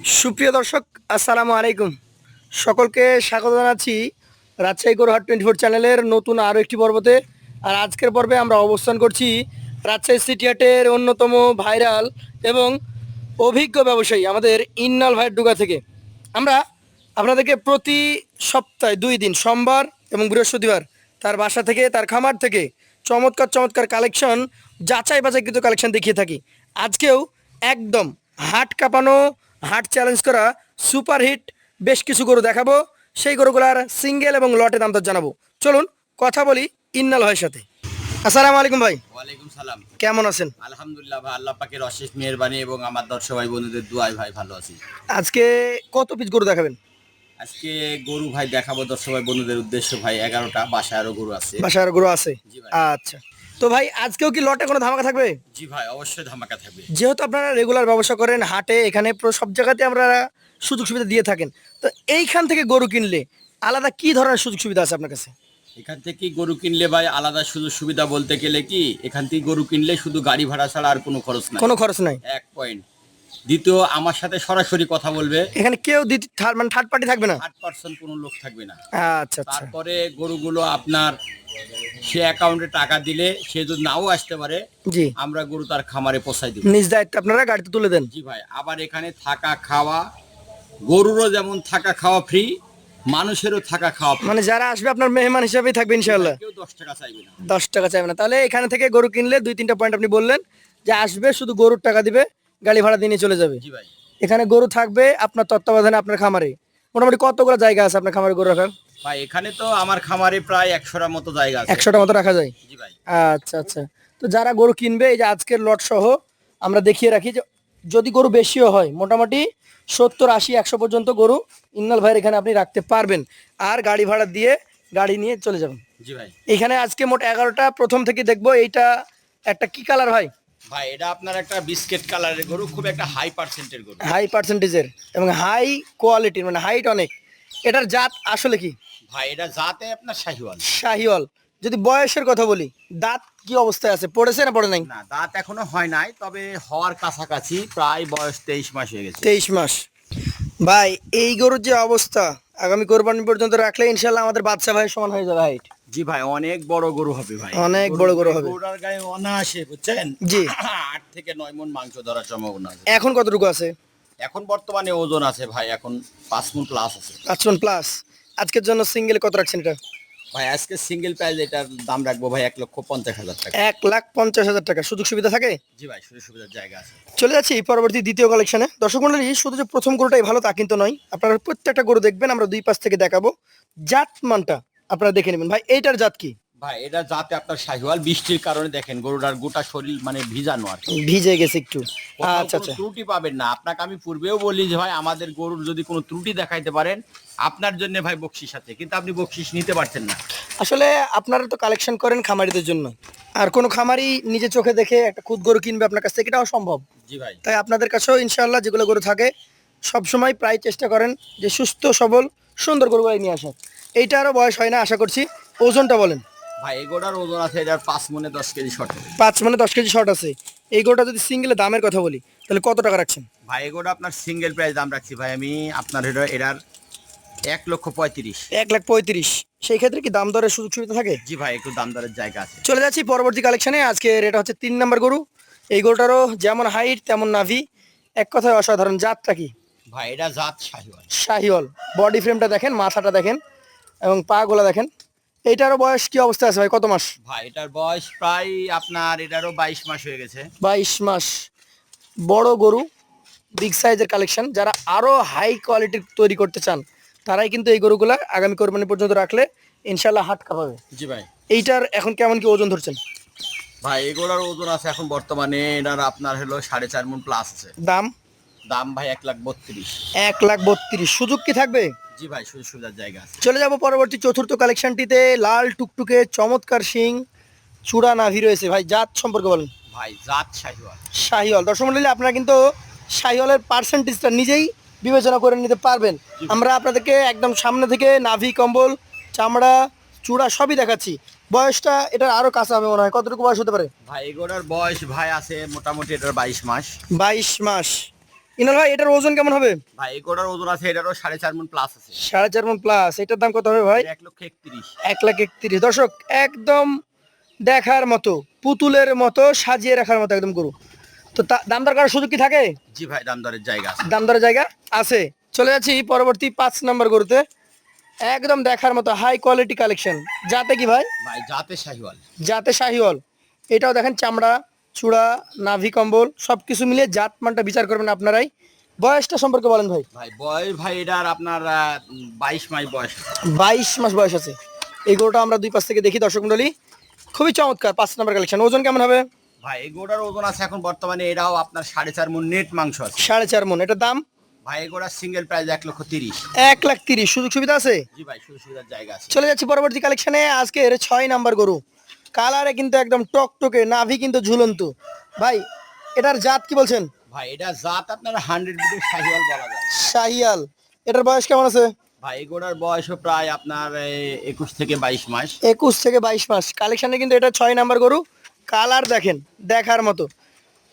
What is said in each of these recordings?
সুপ্রিয় দর্শক, আসসালামু আলাইকুম। সকলকে স্বাগত জানাচ্ছি রাজশাহী গরুহাট 24 চ্যানেলের নতুন আরও একটি পর্বতে। আর আজকের পর্বে আমরা অবস্থান করছি রাজশাহী সিটি হাটের অন্যতম ভাইরাল এবং অভিজ্ঞ ব্যবসায়ী আমাদের ইন্নাল ভাইয়ের ডুগা থেকে। আমরা আপনাদেরকে প্রতি সপ্তাহে 2 দিন, সোমবার এবং বৃহস্পতিবার, তার বাসা থেকে, তার খামার থেকে চমৎকার চমৎকার কালেকশন, যাচাই বাছাইকৃত কালেকশন দেখিয়ে থাকি। আজকেও একদম হাট কাঁপানো, হাট চ্যালেঞ্জ করা সুপারহিট বেশ কিছু গরু দেখাবো। সেই গরুগুলার সিঙ্গেল এবং লটে দাম দর জানাবো। চলুন কথা বলি ইন্নাল ভাইয়ের সাথে। আসসালামু আলাইকুম ভাই। ওয়ালাইকুম সালাম। কেমন আছেন? আলহামদুলিল্লাহ ভাই, আল্লাহ পাকের অশেষ মেহেরবানি এবং আমার দর্শক ভাই বন্ধুদের দুয়ায় ভাই ভালো আছি। আজকে কত পিস গরু দেখাবেন? আজকে গরু ভাই দেখাবো দর্শক ভাই বন্ধুদের উদ্দেশ্য ভাই 11টা, বাসায় আরো গরু আছে। বাসায় আর গরু আছে? জি ভাই। আচ্ছা, তো ভাই আজকেও কি লটে কোনো ধামাকা থাকবে? জি ভাই, অবশ্যই ধামাকা থাকবে। যেহেতু আপনারা রেগুলার ব্যবসা করেন হাটে, এখানে সব জায়গাতে আমরা সুযোগ সুবিধা দিয়ে থাকেন, তো এইখান থেকে গরু কিনলে আলাদা কি ধরনের সুযোগ সুবিধা আছে আপনার কাছে? এখান থেকে গরু কিনলে ভাই আলাদা সুযোগ সুবিধা বলতে গেলে কি, এখান থেকে গরু কিনলে শুধু গাড়ি ভাড়া ছাড়া আর কোনো খরচ নাই। কোনো খরচ নাই? এক পয়েন্ট। দ্বিতীয়, আমার সাথে সরাসরি কথা বলবে। এখানে কেউ মানে থার্ড পার্টি থাকবে না? 8% কোনো লোক থাকবে না। আচ্ছা আচ্ছা। তারপরে গরুগুলো আপনার সে অ্যাকাউন্টে টাকা দিলে সে যদি নাও আসতে পারে, জি, আমরা গরু তার খামারে পৌঁছাই দিব। নিজ দায়িত্বে আপনারা গাড়িতে তুলে দেন? জি ভাই। আবার এখানে থাকা খাওয়া, গরুরও যেমন থাকা খাওয়া ফ্রি, মানুষেরও থাকা খাওয়া free। মানে যারা আসবে আপনার মেহমান হিসাবেই থাকবে ইনশাআল্লাহ? কেউ 10 টাকা চাইবে না। 10 টাকা চাইবে না? তাহলে এখানে থেকে গরু কিনলে 2-3টা পয়েন্ট আপনি বললেন, যে আসবে শুধু গরুর টাকা দিবে, গাড়ি ভাড়া দিয়ে নিয়ে চলে যাবে। জি ভাই। এখানে গরু থাকবে আপনার তত্ত্বাবধানে, আপনার খামারে। মোটামুটি কতগুলো জায়গা আছে আপনার খামারে গরু রাখার? ভাই এখানে তো আমার খামারে প্রায় 100টার মতো জায়গা আছে। 100টা মতো রাখা যায়? জি ভাই। আচ্ছা আচ্ছা। তো যারা গরু কিনবে, এই যে আজকের লট সহ আমরা দেখিয়ে রাখি, যে যদি গরু বেশিও হয়, মোটামুটি 70, 80, 100 পর্যন্ত গরু ইন্নাল ভাইয়ের এখানে আপনি রাখতে পারবেন। আর গাড়ি ভাড়া দিয়ে গাড়ি নিয়ে চলে যাবেন। জি ভাই। এখানে আজকে মোট 11টা প্রথম থেকে দেখবো। এইটা একটা কি কালার ভাই? ভাই এটা আপনার একটা বিস্কিট কালারের গরু, খুব একটা হাই পার্সেন্টের গরু। হাই পার্সেন্টেজের এবং হাই কোয়ালিটির, মানে হাইট অনেক। এটার জাত আসলে কি? ভাই এটা জাতে আপনার শাহিওয়াল। শাহিওয়াল। যদি বয়সের কথা বলি, দাঁত কি অবস্থায় আছে? পড়েছে না পড়ে নাই? না, দাঁত এখনো হয় নাই, তবে হওয়ার কাছাকাছি, প্রায় বয়স 23 মাস হয়ে গেছে। 23 মাস। ভাই এই গরুর যে অবস্থা, আগামী কোরবানি পর্যন্ত রাখলে ইনশাল্লাহ আমাদের বাদশা ভাইয়ের সমান হয়ে যাবে হাইট। জি ভাই, অনেক বড় গরু হবে ভাই। অনেক বড় গরু হবে। গরুটার গায়ে অনায়াসে, বুঝছেন? জি। 8 থেকে 9 মণ মাংস ধরার সম্ভাবনা আছে। এখন কতটুকু আছে? এখন বর্তমানে ওজন আছে ভাই, এখন 5 মণ প্লাস আছে। 5 মণ প্লাস। আজকের জন্য সিঙ্গেল কত রাখছেন এটা? ভাই আজকে সিঙ্গেল প্রাইস এটার দাম রাখবো ভাই 1,50,000 টাকা। 1,50,000 টাকা। সুযোগ সুবিধা থাকে? জি ভাই, সুযোগ সুবিধার জায়গা আছে। চলে যাচ্ছি পরবর্তী দ্বিতীয় কালেকশনে। দর্শক মন্ডলী, শুধু যে প্রথম গরুটাই ভালো তা কিন্তু নয়, আপনারা প্রত্যেকটা গরু দেখবেন, আমরা দুই পাশ থেকে দেখাবো। জাত মানটা আপনারা দেখে নেবেন। ভাই এইটার জাত কি? ভাই এটা যাতে আপনার শাহিওয়াল, বৃষ্টির কারণে দেখেন গরুটার গোটা শরীর মানে ভিজানো আর কি। ভিজে গেছে একটু? কোথাও আচ্ছা কোনো আচ্ছা। ত্রুটি পাবেন না। আপনাকে আমি পূর্বেও বলি যে ভাই আমাদের গরুর যদি কোনো ত্রুটি দেখাইতে পারেন, আপনার জন্য ভাই বকশিস আছে, কিন্তু আপনি বকশিস নিতে পারছেন না। আসলে আপনারা তো কালেকশন করেন খামারিদের জন্য, আর কোনো খামারি নিজে চোখে দেখে একটা খুদ গরু কিনবে আপনার কাছ থেকে, এটাও সম্ভব। জি ভাই। তাই আপনাদের কাছেও ইনশাআল্লাহ যেগুলো গরু থাকে সবসময় প্রায় চেষ্টা করেন যে সুস্থ সবল সুন্দর গরুগুলো নিয়ে আসা। এইটারও বয়স হয় না আশা করছি। ওজনটা বলেন ভাই এই গরুটার ওজন আছে এটার 5 মণে 10 কেজি শর্ট হবে। 5 মানে 10 কেজি শর্ট আছে। এই গরুটা যদি সিঙ্গেলে দামের কথা বলি, তাহলে কত টাকা রাখছেন? ভাই এই গরুটা আপনার সিঙ্গেল প্রাইস দাম রাখছি ভাই আমি আপনার এটার 1,35,000। 1,35,000। সেই ক্ষেত্রে কি দাম দরের সুযোগ সুবিধা থাকে? জি ভাই, একটু দাম দরের জায়গা আছে। চলে যাচ্ছি পরবর্তী কালেকশনে। আজকে এটা হচ্ছে 3 নাম্বার গরু। এই গরুটারও যেমন হাইট তেমন নাভি, এক কথায় অসাধারণ। জাতটা কি? ভাই এটা জাত শাহিওয়াল। শাহিওয়াল। বডি ফ্রেমটা দেখেন, মাথাটা দেখেন এবং পা গোলা দেখেন। এইটারও বয়স কি অবস্থা আছে ভাই? কত মাস? ভাই এটার বয়স প্রায় আপনার এটারও 22 মাস হয়ে গেছে। 22 মাস। বড় গরু, বিগ সাইজের কালেকশন। যারা আরো হাই কোয়ালিটির তৈরি করতে চান, তারাই কিন্তু এই গরুগুলা আগামী কোরবানি পর্যন্ত রাখলে ইনশাল্লাহ হাট কাঁপাবে। জি ভাই। এইটার এখন কেমন কি ওজন ধরছেন? ভাই এগুলোর ওজন আছে এখন বর্তমানে এটার আপনার হলো 4.5 মণ প্লাস আছে। দাম? দাম ভাই 1,32,000। 1,32,000। সুযোগ কি থাকবে? জি ভাই, সুযোগ সুবিধার জায়গা আছে। চলে যাব পরবর্তী চতুর্থ কালেকশনটিতে। লাল টুকটুকে চমৎকার শিং, চূড়া নাভি রয়েছে। ভাই জাত সম্পর্কে বলেন। ভাই জাত শাহিওয়াল। শাহিওয়াল। দর্শক মণ্ডলী, আপনারা কিন্তু শাহিওয়ালের পার্সেন্টেজটা নিজেই বিবেচনা করে নিতে পারবেন। আমরা আপনাদেরকে একদম সামনে থেকে নাভি, কম্বল, চামড়া, চূড়া সবই দেখাচ্ছি। বয়সটা এটার আরো কাছে হবে মনে হয়। কতটুকু বয়স হতে পারে? ভাই এগুলোর বয়স ভাই আছে মোটামুটি এটার 22 মাস। 22 মাস। ইনাল ভাই এটার ওজন কেমন হবে? ভাই এই গরুটার ওজন আছে, এটারও 4.5 মণ প্লাস আছে। 4.5 মণ প্লাস। এটার দাম কত হবে ভাই? 1,31,000। 1,31,000। দর্শক একদম দেখার মতো, পুতুলের মতো সাজিয়ে রাখার মতো একদম গরু। তো দাম দর করার সুযোগ কি থাকে? জি ভাই, দাম দরের জায়গা আছে। দাম দরের জায়গা আছে। চলে যাচ্ছি পরবর্তী 5 নাম্বার গরুতে। একদম দেখার মতো হাই কোয়ালিটি কালেকশন। যাতে কি ভাই? ভাই জাতে শাহিওয়াল। যাতে শাহিওয়াল। এটাও দেখেন চামড়া, চূড়া, নাভি কম্বল সবকিছু মিলিয়ে জাত মানটা বিচার করবেন আপনারাই। বয়সটা সম্পর্কে বলেন ভাই। ভাই বয়স ভাই এটার আপনার 22 মাস বয়স। 22 মাস বয়স আছে। এই গরুটা আমরা দুই পাশ থেকে দেখি দর্শক মন্ডলী। খুবই চমৎকার 5 নাম্বার কালেকশন। ওজন কেমন হবে? ভাই এই গরুটার ওজন আছে এখন বর্তমানে এটাও আপনার 4.5 মণ নেট মাংস আছে। 4.5 মণ। এটার দাম? ভাই এই গরুটার সিঙ্গেল প্রাইস 1,30,000। 1,30,000। সুযোগ সুবিধা আছে? জি ভাই, সুযোগ সুবিধার জায়গা আছে। চলে যাচ্ছি পরবর্তী কালেকশনে। আজকের 6 নাম্বার গরু। কালারে কিন্তু একদম টকটকে, নাভি কিন্তু ঝুলন্ত। ভাই এটার জাত কি বলছেন? ভাই এটা জাত আপনার 100 বিটের শাহিওয়াল বলা যায়। শাহিয়াল। এটার বয়স কেমন আছে? ভাই এই গরুটার বয়সও প্রায় আপনার 21 থেকে 22 মাস। 21 থেকে 22 মাস। কালেকশনে কিন্তু এটা 6 নাম্বার গরু। কালার দেখেন দেখার মতো।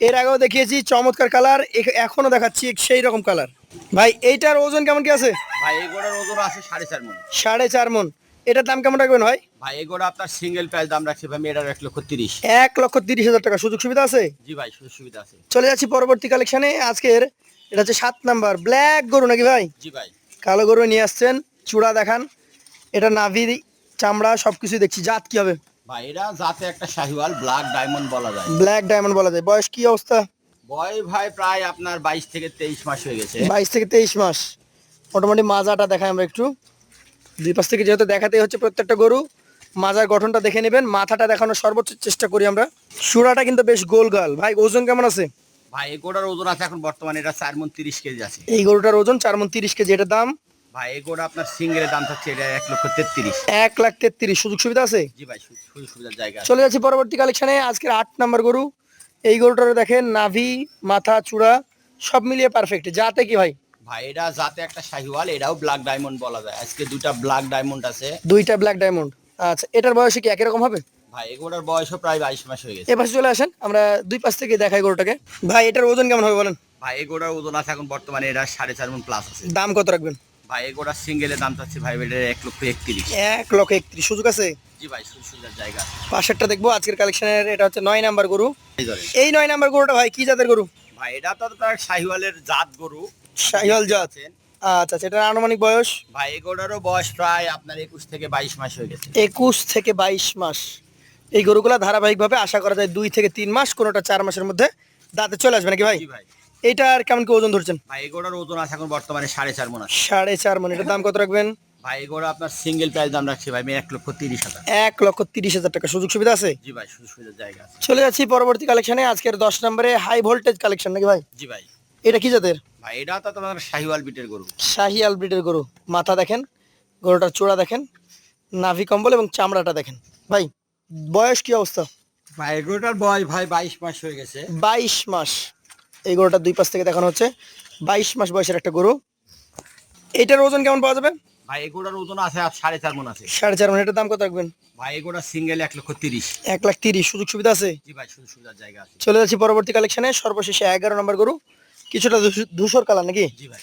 এর আগেও দেখিয়েছি চমৎকার কালার, এখনো দেখাচ্ছি সেই রকম কালার। ভাই এইটার ওজন কেমন কি আছে? ভাই এই গরুটার ওজন আছে 4.5 মণ। 4.5 মণ। এটার দাম কেমন রাখবেন ভাই? ভাই এই গরুটা আপনার সিঙ্গেল প্রাইস দাম রাখছি ভাই এটার 1,30,000। 1,30,000 টাকা। সুযোগ সুবিধা আছে? জি ভাই, সুযোগ সুবিধা আছে। চলে যাচ্ছি পরবর্তী কালেকশনে। আজকের এটা হচ্ছে 7 নাম্বার ব্ল্যাক গরু নাকি ভাই? জি ভাই। কালো গরু নিয়ে আসছেন। চূড়া দেখান। এটা নাভি, চামড়া সবকিছু দেখছি। জাত কি হবে? ভাই এটা জাতে একটা শাহিওয়াল ব্ল্যাক ডায়মন্ড বলা যায়। ব্ল্যাক ডায়মন্ড বলা যায়। বয়স কি অবস্থা? বয়স ভাই প্রায় আপনার 22 থেকে 23 মাস হয়ে গেছে। 22 থেকে 23 মাস। মোটামুটি মাজাটা দেখাই আমরা একটু। দুই পাশ থেকে যেহেতু দেখাতেই হচ্ছে প্রত্যেকটা গরু, মাজার গঠনটা দেখে নেবেন। মাথাটা দেখানোর সর্বোচ্চ চেষ্টা করি আমরা। সুরাটা কিন্তু বেশ গোল গাল। ভাই ওজন কেমন আছে? ভাই এই গরুটার ওজন আছে এখন বর্তমানে এটা 4 মণ 30 কেজি আছে। এই গরুটার ওজন 4 মণ 30 কেজি। এটার দাম? ভাই এই গরুটা আপনার সিঙ্গেলের দাম থাকছে এটা 1,33,000। 1,33,000। সুযোগ সুবিধা আছে? জি ভাই, সুযোগ সুবিধার জায়গা আছে। চলে যাচ্ছি পরবর্তী কালেকশনে। আজকের 8 নাম্বার গরু। এই গরুটারও দেখেন নাভি, মাথা, চূড়া সব মিলিয়ে পারফেক্ট। যাতে কি ভাই? ভাই এটা জাতে একটা শাহিওয়াল, এটাও ব্ল্যাক ডায়মন্ড বলা যায়। আজকে দুইটা ব্ল্যাক ডায়মন্ড আছে। দুইটা ব্ল্যাক ডায়মন্ড। আচ্ছা এটার বয়সে কি একই রকম হবে? ভাই এগুলোর বয়সও প্রায় 22 মাস হয়ে গেছে। এ পাশে চলে আসেন, আমরা দুই পাশ থেকে দেখাই গরুটাকে। ভাই এটার ওজন কেমন হবে বলেন? ভাই এগুলোর ওজন আছে এখন বর্তমানে এটা 4.5 মণ প্লাস আছে। দাম কত রাখবেন? ভাই এগুলোর সিঙ্গেলের দাম চাচ্ছি ভাই এটা 1,31,000। 1,31,000। সুযোগ আছে? জি ভাই, সুযোগ সুবিধার জায়গা আছে। পাশেরটা দেখবো আজকের কালেকশনের। এটা হচ্ছে 9 নাম্বার গরু। এই ধরেন। এই 9 নাম্বার গরুটা ভাই কি জাতের গরু? ভাই এটা তো তার শাহিওয়ালের জাত গরু। শাহিওয়াল জাত। আছেন। আচ্ছা আচ্ছা। এটার আনুমানিক বয়স? ভাই এগুলোরও বয়স প্রায় আপনার 21 থেকে 22 মাস হয়ে গেছে। 21 থেকে 22 মাস। এই গরুগুলা ধারাবাহিকভাবে আশা করা যায় 2 থেকে 3 মাস, কোনোটা 4 মাসের মধ্যে দাঁতে চলে আসবে নাকি ভাই? জি ভাই। এইটার কেমন কি ওজন ধরছেন? ভাই এগুলোর ওজন আছে এখন বর্তমানে 4.5 মণ আছে। 4.5 মণ। এটার দাম কত রাখবেন? ভাই এগুলো আপনার সিঙ্গেল প্রাইস দাম রাখছি ভাই 1,30,000। 1,30,000 টাকা। সুযোগ সুবিধা আছে? জি ভাই, সুযোগ সুবিধার জায়গা আছে। চলে যাচ্ছি পরবর্তী কালেকশনে। আজকের 10 নম্বরে হাই ভোল্টেজ কালেকশন নাকি ভাই? জি ভাই। এটা কি জাতের? ভাই এটা তো তোমার শাহিওয়াল বিটের গরু। শাহিয়াল ব্রিডের গরু। মাথা দেখেন, গরুটার চূড়া দেখেন, নাভি কম্বল এবং চামড়াটা দেখেন। ভাই বয়স কি অবস্থা? ভাই এগুলোটার বয়স ভাই 22 মাস হয়ে গেছে। 22 মাস। এই গরুটার দুই পাশ থেকে দেখানো হচ্ছে 22 মাস বয়সের একটা গরু। এটার ওজন কেমন পাওয়া যাবে? ভাই এগুলোর ওজন আছে 4.5 মণ আছে। 4.5 মণ। এটার দাম কত রাখবেন? ভাই এগুলো সিঙ্গেল 1,30,000। 1,30,000। সুযোগ সুবিধা আছে? জি ভাই, সুযোগ সুবিধার জায়গা আছে। চলে যাচ্ছি পরবর্তী কালেকশনে। সর্বশেষে 11 নম্বর গরু। কিছুটা ধূসর কালার নাকি? জি ভাই।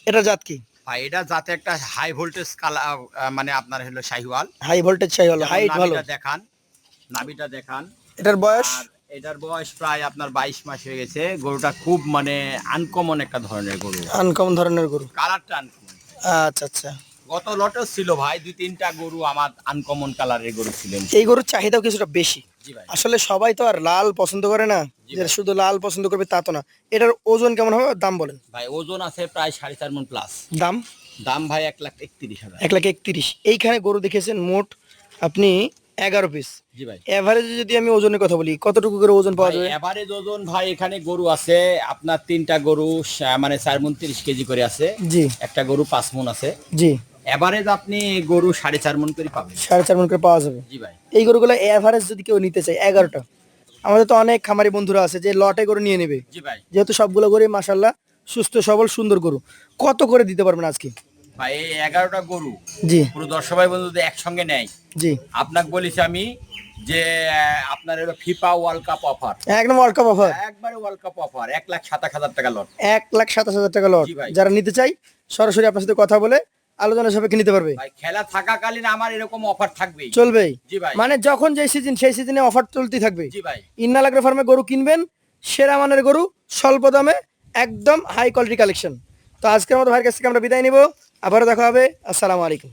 এটা জাত কি? ভাই এটা যাতে একটা হাই ভোল্টেজ কালার মানে আপনার হলো শাহিওয়াল। High voltage Sahiwal. যেমন হাইট ভালো। নাভিটা দেখান, নাভিটা দেখান। এটার বয়স? আর এটার বয়স প্রায় আপনার 22 মাস হয়ে গেছে। গরুটা খুব মানে আনকমন একটা ধরনের গরু। আনকমন ধরনের গরু। কালারটা আনকমন। আচ্ছা আচ্ছা। গত লটও ছিল ভাই 2-3টা গরু আমার আনকমন কালারের গরু ছিলেন। এই গরুর চাহিদাও কিছুটা বেশি। জি ভাই। আসলে সবাই তো আর লাল পছন্দ করে না, জি যে ভাই। শুধু লাল পছন্দ করবে তা তো না। এটার ওজন কেমন হবে, দাম বলেন? ভাই ওজন আছে প্রায় 4.5 মণ প্লাস। দাম? দাম ভাই 1,31,000। 1,31,000। এইখানে গরু দেখেছেন মোট আপনি 11 পিস। জি ভাই। এভারেজে যদি আমি ওজনের কথা বলি, কতটুকু করে ওজন পাওয়া যাবে? এভারেজ ওজন ভাই এখানে গরু আছে আপনার 3টা গরু মানে 4 মণ 30 কেজি করে আছে। জি একটা গরু 5 মণ আছে। জি। এভারেজ আপনি গরু 4.5 মণ করে পাবেন। 4.5 মণ করে পাওয়া যাবে। জি ভাই। এই গরুগুলো এভারেজ যদি কেউ নিতে চায় 11টা, আমাদের তো অনেক খামারি বন্ধুরা আছে যে লটে গরু নিয়ে নেবে। জি ভাই। যেহেতু সবগুলো গরু মাশাআল্লাহ সুস্থ সবল সুন্দর গরু, কত করে দিতে পারবেন আজকে? ভাই এই 11টা গরু জি পুরো দর্শক ভাই বন্ধু যদি একসঙ্গে নেয়, জি আপনাকে বলেছি আমি যে আপনার হলো ফিফা ওয়ার্ল্ড কাপ অফার, একদম ওয়ার্ল্ড কাপ অফার, একবারে ওয়ার্ল্ড কাপ অফার, 1,27,000 টাকা লট। 1,27,000 টাকা লট। জি ভাই। যারা নিতে চাই সরাসরি আপনার সাথে কথা বলে আলোচনা সাপেক্ষে নিতে পারবে, ভাই খেলা থাকাকালীন আমার এরকম অফার থাকবেই। চলবেই। জি ভাই। মানে যখন যে সিজন সেই সিজনে অফার চলতেই থাকবে। জি ভাই। ইন্নালাগ্রো ফার্মে গরু কিনবেন, সেরা মানের গরু স্বল্প দামে, একদম হাই কোয়ালিটি কালেকশন। তো আজকের মতো ভাইয়ের কাছ থেকে আমরা বিদায় নিব, আবারও দেখা হবে। আসসালামু আলাইকুম।